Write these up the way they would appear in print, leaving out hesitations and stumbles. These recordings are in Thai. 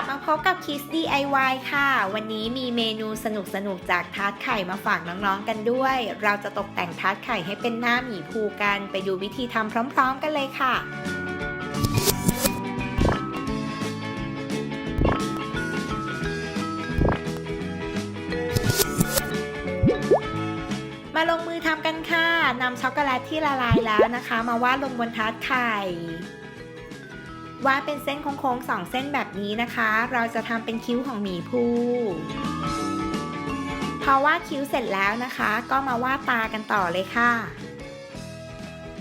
ลับมาพบกับ Kids DIY ค่ะวันนี้มีเมนูสนุกๆจากทาร์ตไข่มาฝากน้องๆกันด้วยเราจะตกแต่งทาร์ตไข่ให้เป็นหน้าหมีภูกันไปดูวิธีทำพร้อมๆกันเลยค่ะมาลงมือทำกันค่ะนำช็อกโกแลตที่ละลายแล้วนะคะมาวาดลงบนทาร์ตไข่วาดเป็นเส้นโค้งๆ2 เส้นแบบนี้นะคะเราจะทำเป็นคิ้วของหมีภูพอวาดคิ้วเสร็จแล้วนะคะก็มาวาดตากันต่อเลยค่ะ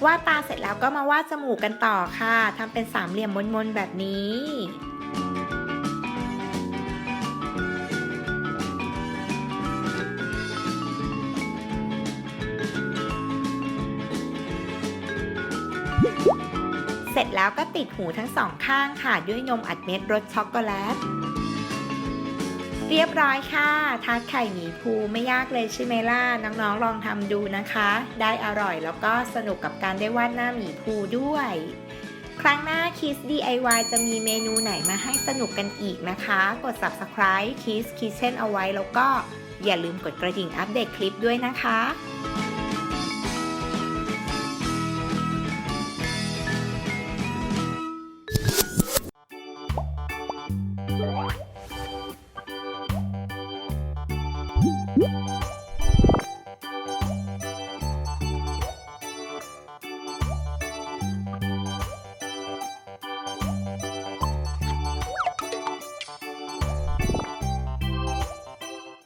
วาดตาเสร็จแล้วก็มาวาดจมูกกันต่อค่ะทำเป็นสามเหลี่ยมมนๆแบบนี้เสร็จแล้วก็ติดหูทั้งสองข้างค่ะด้วยนมอัดเม็ดรสช็อกโกแลตเรียบร้อยค่ะทาร์ตไข่หมีภูไม่ยากเลยใช่ไหมล่ะน้องๆลองทำดูนะคะได้อร่อยแล้วก็สนุกกับการได้วาดหน้าหมีภูด้วยครั้งหน้า Kids DIY จะมีเมนูไหนมาให้สนุกกันอีกนะคะกด Subscribe Kids Kitchen เอาไว้แล้วก็อย่าลืมกดกระดิ่งอัปเดตคลิปด้วยนะคะ